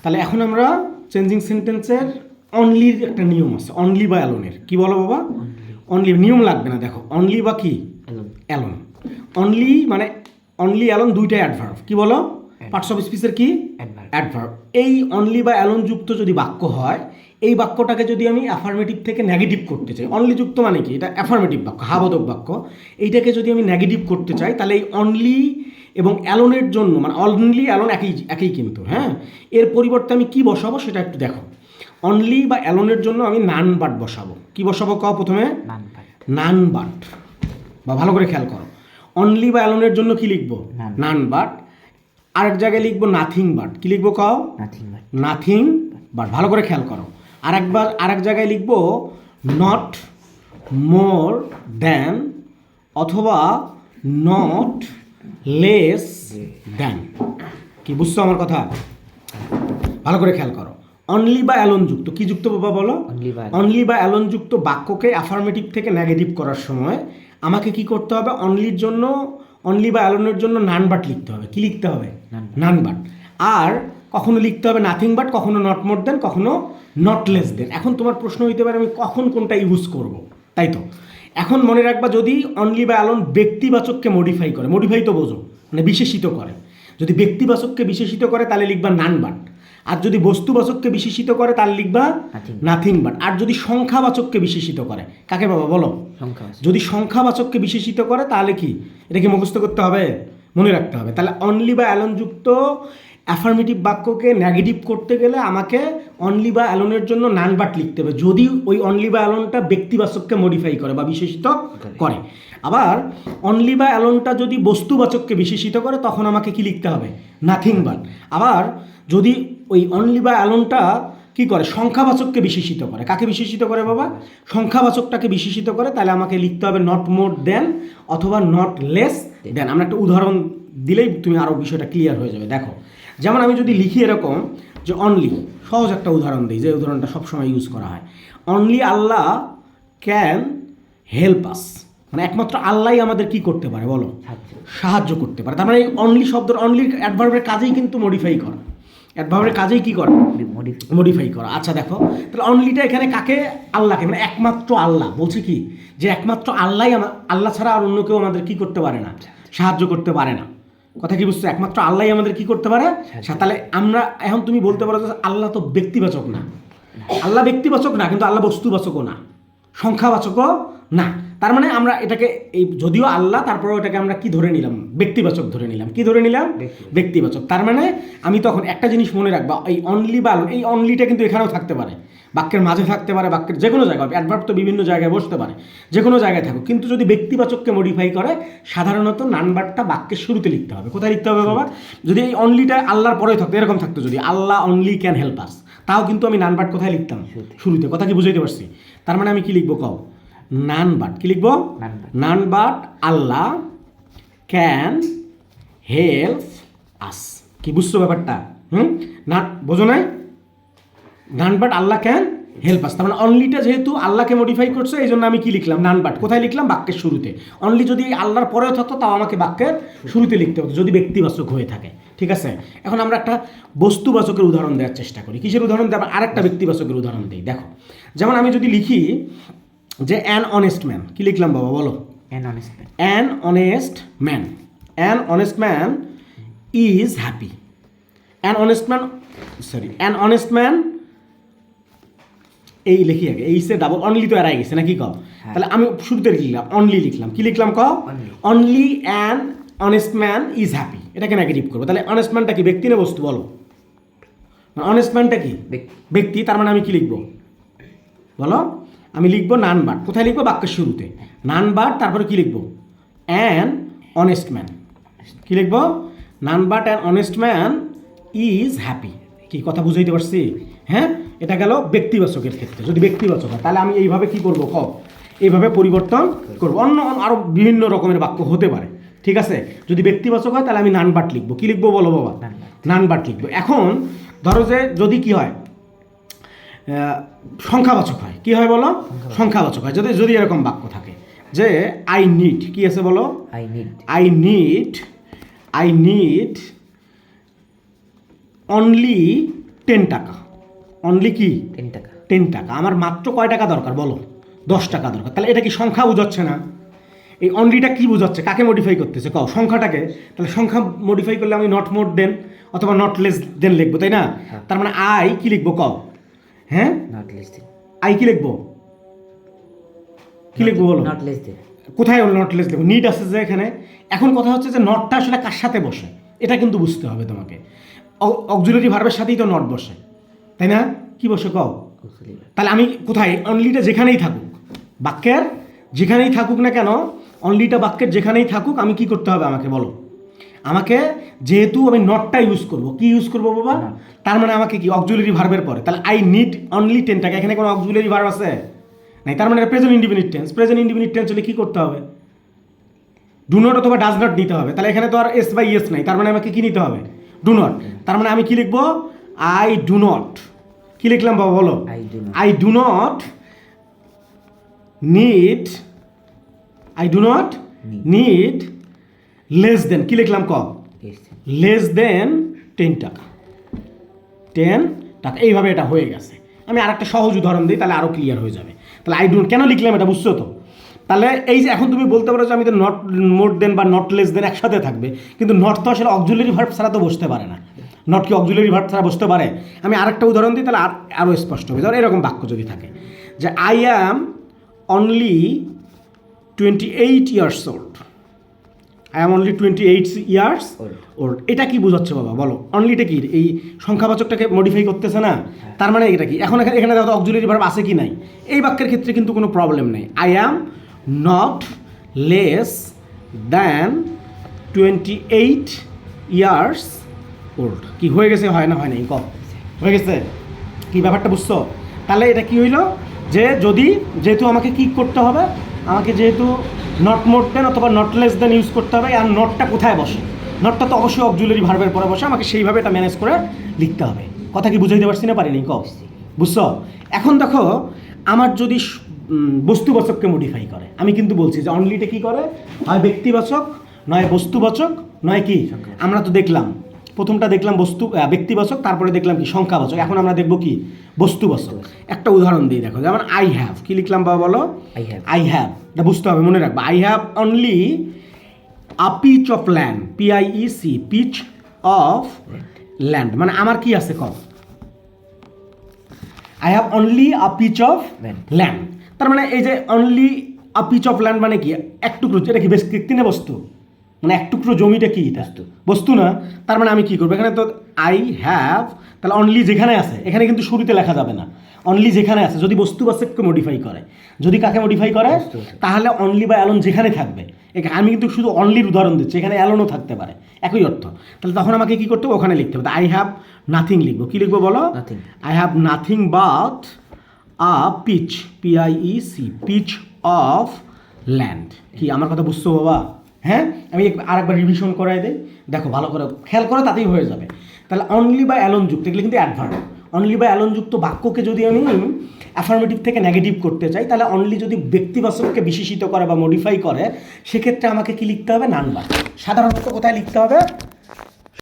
তাহলে এখন আমরা চেঞ্জিং সেন্টেন্সের অনলির একটা নিয়ম আছে, অনলি বা অ্যালোনের। কি বলো বাবা? অনলি নিয়ম লাগবে না, দেখো অনলি বা কি অ্যালোন। অনলি মানে অনলি অ্যালোন দুইটাই অ্যাডভার্ব। কি বলো? পার্টস অফ স্পিচের কি অ্যাডভার্ব। এই অনলি বা অ্যালোন যুক্ত যদি বাক্য হয়, এই বাক্যটাকে যদি আমি অ্যাফার্মেটিভ থেকে নেগেটিভ করতে চাই, অনলি যুক্ত মানে কি, এটা অ্যাফার্মেটিভ বাক্য, হাবোধক বাক্য, এইটাকে যদি আমি নেগেটিভ করতে চাই তাহলে এই অনলি এবং অ্যালোনের জন্য, মানে অনলি অ্যালোন একই কিন্তু, হ্যাঁ, এর পরিবর্তে আমি কি বসাবো সেটা একটু দেখো। অনলি বা অ্যালোনের জন্য আমি নান বাট বসাবো। কি বসাবো কও প্রথমে? None but. বা ভালো করে খেয়াল করো, অনলি বা অ্যালোনের জন্য কি লিখবো? None but. আরেক জায়গায় লিখবো নাথিং বাট। কি লিখবো কও? Nothing but. ভালো করে খেয়াল করো। আরেক জায়গায় লিখবো নট মোর দ্যান অথবা নট লেস দ্যান। কি বুঝছো আমার কথা? ভালো করে খেয়াল করো। অনলি বা অ্যালোন যুক্ত কি যুক্ত বাবা বলো? অনলি বা অ্যালোন যুক্ত বাক্যকে অ্যাফার্মেটিভ থেকে নেগেটিভ করার সময় আমাকে কি করতে হবে? অনলির জন্য, অনলি বা অ্যালোনের জন্য নান বাট লিখতে হবে। কি লিখতে হবে? None but. আর কখনো লিখতে হবে নাথিং বাট, কখনো নট মোর দেন, কখনো নট লেস দেন। এখন তোমার প্রশ্ন হইতে পারে আমি কখন কোনটা ইউজ করব, তাই তো? এখন মনে রাখবা, যদি অনলি বা অ্যালোন ব্যক্তিবাচককে মডিফাই করে, মডিফাই তো বোঝো, মানে বিশেষিত করে, যদি ব্যক্তিবাচককে বিশেষিত করে তাহলে লিখবা নান বাট। আর যদি বস্তুবাচককে বিশেষিত করে তাহলে লিখবা নাথিং বাট। আর যদি সংখ্যাবাচককে বিশেষিত করে, কাকে বাবা বলো? যদি সংখ্যাবাচককে বিশেষিত করে তাহলে কি, এটা কি মুখস্থ করতে হবে? মনে রাখতে হবে। তাহলে অনলি বা অ্যালোন যুক্ত অ্যাফার্মেটিভ বাক্যকে নেগেটিভ করতে গেলে আমাকে অনলি বা অ্যালোনের জন্য নান বাট লিখতে হবে, যদি ওই অনলি বা অ্যালোনটা ব্যক্তিবাচককে মডিফাই করে বা বিশেষিত করে। আবার অনলি বা অ্যালোনটা যদি বস্তুবাচককে বিশেষিত করে তখন আমাকে কি লিখতে হবে? Nothing but. আবার যদি ওই অনলি বা অ্যালোনটা কি করে? সংখ্যাবাচককে বিশেষিত করে। কাকে বিশেষিত করে বাবা? সংখ্যাবাচকটাকে বিশেষিত করে, তাহলে আমাকে লিখতে হবে নট মোর দেন অথবা নট লেস দেন। আমরা একটা উদাহরণ দিলেই তুমি আরও বিষয়টা ক্লিয়ার হয়ে যাবে। দেখো, যেমন আমি যদি লিখি এরকম যে অনলি, সহজ একটা উদাহরণ দিই, যে উদাহরণটা সবসময় ইউজ করা হয়, only Allah can help us, মানে একমাত্র আল্লাহই আমাদের কি করতে পারে বলো? সাহায্য করতে পারে। তার মানে এই অনলি শব্দের, অনলির অ্যাডভার্বের কাজেই কিন্তু মডিফাই করা, অ্যাডভার্বের কাজেই কি করা? মডিফাই করা। আচ্ছা দেখো, তাহলে অনলিটা এখানে কাকে? আল্লাহকে, মানে একমাত্র আল্লাহ বলছে কি, যে একমাত্র আল্লাহই, আল্লাহ ছাড়া আর অন্য কেউ আমাদের কি করতে পারে না? সাহায্য করতে পারে না। কথা কি বুঝছো? একমাত্র আল্লাহই আমাদের কি করতে পারে? তাহলে আমরা এখন তুমি বলতে পারো যে আল্লাহ তো ব্যক্তিবাচক না। আল্লাহ ব্যক্তিবাচক না, কিন্তু আল্লাহ বস্তুবাচকও না, সংখ্যাবাচকও না। তার মানে আমরা এটাকে, এই যদিও আল্লাহ, তারপরেও এটাকে আমরা কি ধরে নিলাম? ব্যক্তিবাচক ধরে নিলাম। কি ধরে নিলাম? ব্যক্তিবাচক। তার মানে আমি তখন একটা জিনিস মনে রাখবা, এই অনলি বা এই অনলিটা কিন্তু এখানেও থাকতে পারে, বাক্যের মাঝে থাকতে পারে, বাক্যের যে কোনো জায়গায়, অ্যাডভার্ব তো বিভিন্ন জায়গায় বসতে পারে, যে কোনো জায়গায় থাকুক, কিন্তু যদি ব্যক্তিবাচককে মডিফাই করে সাধারণত নানবারটা বাক্যের শুরুতে লিখতে হবে। কোথায় লিখতে হবে বাবা? যদি এই অনলিটা আল্লাহর পরেই থাকতো, এরকম থাকতো, যদি আল্লাহ অনলি ক্যান হেল্প আস, তাও কিন্তু আমি নানবাট কোথায় লিখতাম? শুরুতে। কথা কি বুঝাইতে পারছি? তার মানে আমি কি লিখবো কও? None but. কি লিখবো? None but Allah can help us. কি বুঝছো ব্যাপারটা? না বোঝো নাই? None but Allah can help us, তার মানে অনলিটা যেহেতু আল্লাহকে মডিফাই করছে, এই জন্য আমি কি লিখলাম? None but. কোথায় লিখলাম? বাক্যের শুরুতে। অনলি যদি আল্লাহর পরেও থাকতো তাও আমাকে বাক্যের শুরুতে লিখতে হতো, যদি ব্যক্তিবাচক হয়ে থাকে। ঠিক আছে, এখন আমরা একটা বস্তুবাচকের উদাহরণ দেওয়ার চেষ্টা করি। কিসের উদাহরণ দেওয়া? আরেকটা ব্যক্তিবাচকের উদাহরণ দিই। দেখো, যেমন আমি যদি লিখি যে অ্যান অনেস্ট ম্যান। কি লিখলাম বাবা বলো? An honest man. An honest man is happy. An honest man, sorry, an honest man, এই লিখি আগে, এই সে ডাবল, অনলি তো এড়াই গেছে নাকি কও? তাহলে আমি শুরুতে লিখলাম অনলি, লিখলাম কি লিখলাম কও? Only an honest man is happy. এটাকে নেগেটিভ করবো। তাহলে অনেস্ট ম্যানটা কি, ব্যক্তি না বস্তু বলো? অনেস্ট ম্যানটা কি? ব্যক্তি। তার মানে আমি কি লিখবো বলো? আমি লিখবো নান বাট। কোথায় লিখবো? বাক্যের শুরুতে। নান বাট, তারপরে কি লিখবো? An honest man. কি লিখবো? None but an honest man is happy. কি কথা বুঝাইতে পারছি? হ্যাঁ, এটা গেল ব্যক্তিবাচকের ক্ষেত্রে। যদি ব্যক্তিবাচক হয় তাহলে আমি এইভাবে কি করবো কও? এইভাবে পরিবর্তন করবো। অন্য আরও বিভিন্ন রকমের বাক্য হতে পারে। ঠিক আছে, যদি ব্যক্তিবাচক হয় তাহলে আমি নান বাট লিখবো। কি লিখবো বলো বাবা? নান বাট লিখবো। এখন ধরো যে যদি কি হয়, সংখ্যাবাচক হয়। কি হয় বলো? সংখ্যাবাচক হয়। যদি এরকম বাক্য থাকে যে আই নিড, কি আছে বলো? আই নিড অনলি টাকা। অনলি কি 10 টাকা। 10 টাকা। আমার মাত্র কয় টাকা দরকার বলো? 10 টাকা দরকার। তাহলে এটা কি সংখ্যা বোঝাচ্ছে না? এই অনলিটা কি বোঝাচ্ছে? কাকে মডিফাই করতেছে কও? সংখ্যাটাকে। তাহলে সংখ্যা মডিফাই করলে আমি নট মোর দেন অথবা নট লেস দেন লিখবো, তাই না? তার মানে আই কি লিখবো কও? হ্যাঁ, নট লেস দেন। আই কি লিখবো? কি লিখবো বলো? Not less than. কোথায় নট লেস দেবো? নিড আছে যে এখানে। এখন কথা হচ্ছে যে নটটা আসলে কার সাথে বসে এটা কিন্তু বুঝতে হবে তোমাকে। অক্সিলারি ভার্বের সাথেই তো নট বসে, তাই না? কি বসে কও? তাহলে আমি কোথায় অনলিটা যেখানেই থাকুক, বাক্যের যেখানেই থাকুক না কেন, অনলিটা বাক্যের যেখানেই থাকুক, আমি কি করতে হবে আমাকে বলো? আমাকে যেহেতু আমি নটটা ইউজ করবো, কি ইউজ করবো বাবা? তার মানে আমাকে কি অক্সিলারি ভার্বের পরে, তাহলে আই নিড অনলি 10 টাকা। এখানে কোনো অক্সিলারি ভার্ব আছে নাই, তার মানে present indefinite tense. Present indefinite tense হলে কি করতে হবে? ডু নট অথবা ডাজ নট নিতে হবে। তাহলে এখানে তো আর এস বাই এস নাই, তার মানে আমাকে কি নিতে হবে? Do not. তার মানে আমি কি লিখবো? I do not. কি লিখলাম বাবা বলো? I do not need, I do not need less than, কি লিখলাম ক? লেস দেন 10 টাকা। 10 টাকা। এইভাবে এটা হয়ে গেছে। আমি আর একটা সহজ উদাহরণ দিই, তাহলে আরও ক্লিয়ার হয়ে যাবে। তাহলে আই ডু কেন লিখলাম এটা বুঝছো তো? তাহলে এই যে এখন তুমি বলতে পারো যে আমি তো নট মোর দেন বা নট লেস দেন একসাথে থাকবে, কিন্তু নট তো আসলে অক্সিলারি ভার্ব ছাড়া তো বসতে পারে না। নট কি অক্সিলারি ভার্ব ছাড়া বসতে পারে? আমি আরেকটা উদাহরণ দিই, তাহলে আরও স্পষ্ট হবে। ধরো এরকম বাক্য যদি থাকে যে I am only 28 years old. I am only 28 years old. এটা কি বোঝাচ্ছে বাবা বলো? অনলিটা কি এই সংখ্যাবাচকটাকে মডিফাই করতেছে না? তার মানে এটা কি? এখন এখানে দেখো অক্সিলারি ভার্ব আছে কি নাই? এই বাক্যের ক্ষেত্রে কিন্তু কোনো প্রবলেম নেই। I am not less than 28 years old. কি হয়ে গেছে? হয় না? হয় নাই? কম হয়ে গেছে। কি ব্যাপারটা বুঝছো? তাহলে এটা কি হইলো যে যদি যেহেতু আমাকে কি করতে হবে, আমাকে যেহেতু নট মোর দেন অথবা নট লেস দেন ইউজ করতে হবে, আর নটটা কোথায় বসে? নটটা তো অবশ্যই অক্সিলারি ভার্বের পরে বসে, আমাকে সেইভাবে এটা ম্যানেজ করে লিখতে হবে। কথা কি বুঝাইতে পারছি না পারিনি? কও বুঝছো? এখন দেখো আমার যদি বস্তুবাচককে মডিফাই করে, আমি কিন্তু বলছি যে অনলিটা কি করে? হয় ব্যক্তিবাচক, নয় বস্তুবাচক, নয় কি? আমরা তো দেখলাম প্রথমটা দেখলাম ব্যক্তিবাচক, তারপরে দেখলাম কি সংখ্যাবাচক। এখন আমরা দেখবো কি বস্তুবাচক। একটা উদাহরণ দিই, দেখো যেমন আই হ্যাভ। কি লিখলাম বাবা বলো? I have. এটা বুঝতে হবে, মনে রাখবো। I have only a piece of land, PIEC, piece of land. মানে আমার কি আছে কম? I have only a piece of land. তার মানে এই যে only a piece of land মানে কি? এক টুকরো। এটা কি ব্যক্তি না বস্তু? মানে এক টুকরো জমিটা কি? বস্তু না? তার মানে আমি কি করবো? এখানে তো আই হ্যাভ, তাহলে অনলি যেখানে আছে, এখানে কিন্তু শুরুতে লেখা যাবে না। অনলি যেখানে আছে যদি বস্তুবাচককে মডিফাই করে, যদি কাকে মডিফাই করে, তাহলে অনলি বা অ্যালোন যেখানে থাকবে। আমি কিন্তু শুধু অনলির উদাহরণ দিচ্ছি, এখানে অ্যালোনও থাকতে পারে, একই অর্থ। তাহলে তখন আমাকে কি করতে হবে? ওখানে লিখতে হবে। আই হ্যাভ নাথিং লিখবো। কি লিখবো বলো? I have nothing but a piece, PIEC, piece of land. কি আমার কথা বুঝছো বাবা? হ্যাঁ, আমি আরেকবার রিভিশন করাই দিই, দেখো ভালো করে খেয়াল করো, তাতেই হয়ে যাবে। তাহলে অনলি বা অ্যালোন যুক্ত, এগুলো কিন্তু অ্যাডভার্ব। অনলি বা অ্যালোন যুক্ত বাক্যকে যদি আমি অ্যাফার্মেটিভ থেকে নেগেটিভ করতে চাই, তাহলে অনলি যদি ব্যক্তিবাচককে বিশেষিত করে বা মডিফাই করে, সেক্ষেত্রে আমাকে কি লিখতে হবে? নান বার্ব। সাধারণত কোথায় লিখতে হবে?